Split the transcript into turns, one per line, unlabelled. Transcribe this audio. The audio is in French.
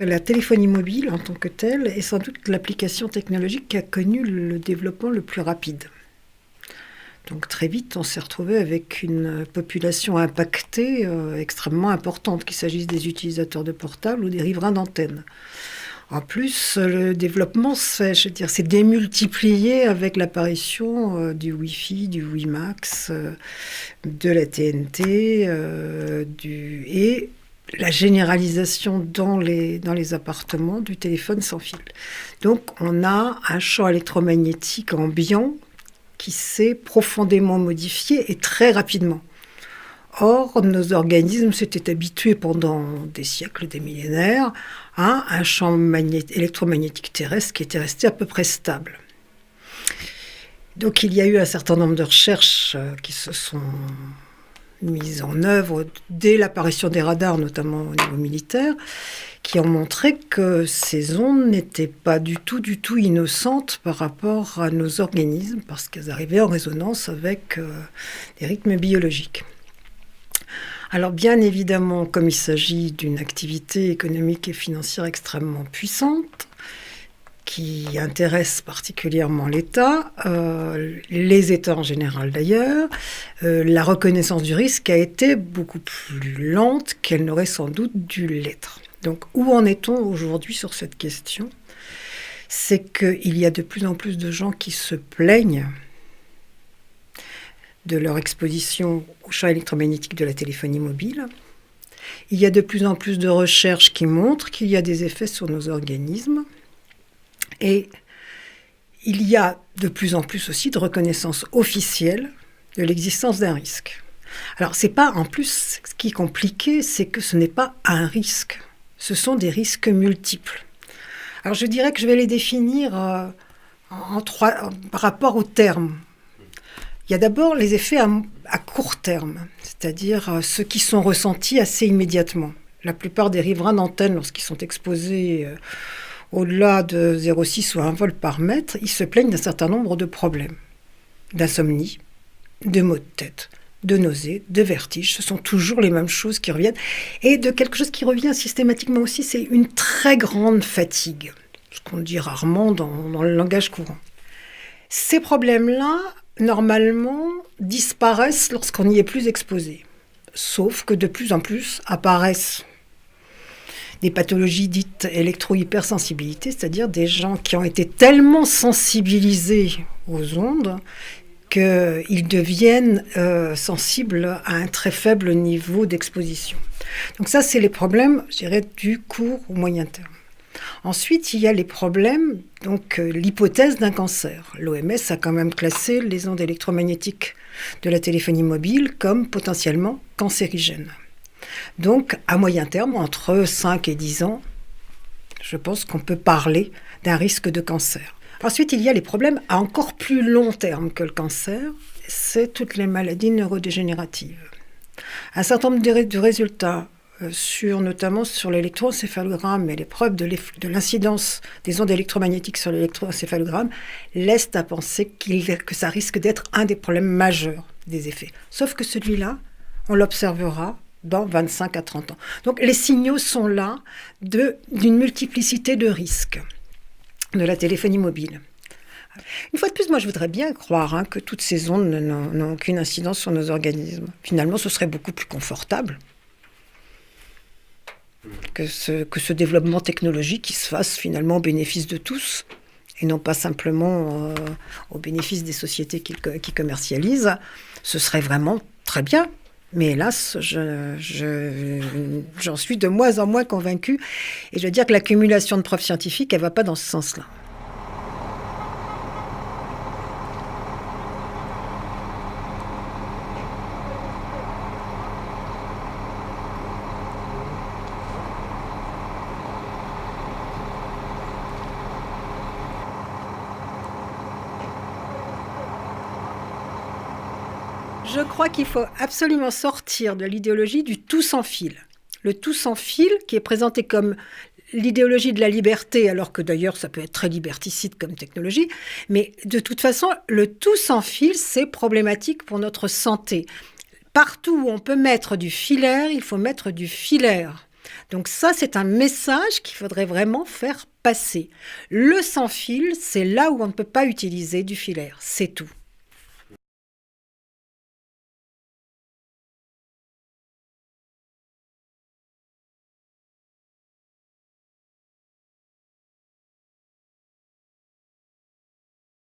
La téléphonie mobile en tant que telle est sans doute l'application technologique qui a connu le développement le plus rapide. Donc très vite, on s'est retrouvé avec une population impactée extrêmement importante, qu'il s'agisse des utilisateurs de portables ou des riverains d'antennes. En plus, le développement s'est démultiplié avec l'apparition du Wi-Fi, du WiMAX, de la TNT, et la généralisation dans les appartements du téléphone sans fil. Donc on a un champ électromagnétique ambiant qui s'est profondément modifié et très rapidement. Or, nos organismes s'étaient habitués pendant des siècles, des millénaires, à un champ électromagnétique terrestre qui était resté à peu près stable. Donc il y a eu un certain nombre de recherches qui se sont mises en œuvre dès l'apparition des radars, notamment au niveau militaire, qui ont montré que ces ondes n'étaient pas du tout innocentes par rapport à nos organismes, parce qu'elles arrivaient en résonance avec des rythmes biologiques. Alors bien évidemment, comme il s'agit d'une activité économique et financière extrêmement puissante, qui intéresse particulièrement l'État, les États en général d'ailleurs, la reconnaissance du risque a été beaucoup plus lente qu'elle n'aurait sans doute dû l'être. Donc où en est-on aujourd'hui sur cette question ? C'est qu'il y a de plus en plus de gens qui se plaignent de leur exposition au champ électromagnétique de la téléphonie mobile. Il y a de plus en plus de recherches qui montrent qu'il y a des effets sur nos organismes. Et il y a de plus en plus aussi de reconnaissance officielle de l'existence d'un risque. Alors, c'est pas, en plus, ce qui est compliqué, c'est que ce n'est pas un risque. Ce sont des risques multiples. Alors, je dirais que je vais les définir par rapport aux termes. Il y a d'abord les effets à court terme, c'est-à-dire ceux qui sont ressentis assez immédiatement. La plupart des riverains d'antennes, lorsqu'ils sont exposés au-delà de 0,6 ou 1 volt par mètre, ils se plaignent d'un certain nombre de problèmes. D'insomnie, de maux de tête, de nausées, de vertiges. Ce sont toujours les mêmes choses qui reviennent. Et de quelque chose qui revient systématiquement aussi, c'est une très grande fatigue. Ce qu'on dit rarement dans le langage courant. Ces problèmes-là, normalement, disparaissent lorsqu'on n'y est plus exposé. Sauf que de plus en plus apparaissent des pathologies dites électro-hypersensibilité, c'est-à-dire des gens qui ont été tellement sensibilisés aux ondes qu'ils deviennent sensibles à un très faible niveau d'exposition. Donc ça, c'est les problèmes, je dirais, du court ou moyen terme. Ensuite, il y a les problèmes, donc l'hypothèse d'un cancer. L'OMS a quand même classé les ondes électromagnétiques de la téléphonie mobile comme potentiellement cancérigènes. Donc, à moyen terme, entre 5 et 10 ans, je pense qu'on peut parler d'un risque de cancer. Ensuite, il y a les problèmes à encore plus long terme que le cancer, c'est toutes les maladies neurodégénératives. Un certain nombre de résultats notamment sur l'électroencéphalogramme et les preuves de l'incidence des ondes électromagnétiques sur l'électroencéphalogramme laissent à penser que ça risque d'être un des problèmes majeurs des effets. Sauf que celui-là, on l'observera dans 25 à 30 ans. Donc les signaux sont là d'une multiplicité de risques de la téléphonie mobile. Une fois de plus, moi je voudrais bien croire que toutes ces ondes n'ont aucune incidence sur nos organismes. Finalement, ce serait beaucoup plus confortable que ce développement technologique qui se fasse finalement au bénéfice de tous et non pas simplement au bénéfice des sociétés qui commercialisent. Ce serait vraiment très bien. Mais hélas, j'en suis de moins en moins convaincue. Et je veux dire que l'accumulation de preuves scientifiques, elle ne va pas dans ce sens-là. Je crois qu'il faut absolument sortir de l'idéologie du tout sans fil. Le tout sans fil, qui est présenté comme l'idéologie de la liberté, alors que d'ailleurs ça peut être très liberticide comme technologie, mais de toute façon, le tout sans fil, c'est problématique pour notre santé. Partout où on peut mettre du filaire, il faut mettre du filaire. Donc ça, c'est un message qu'il faudrait vraiment faire passer. Le sans fil, c'est là où on ne peut pas utiliser du filaire, c'est tout.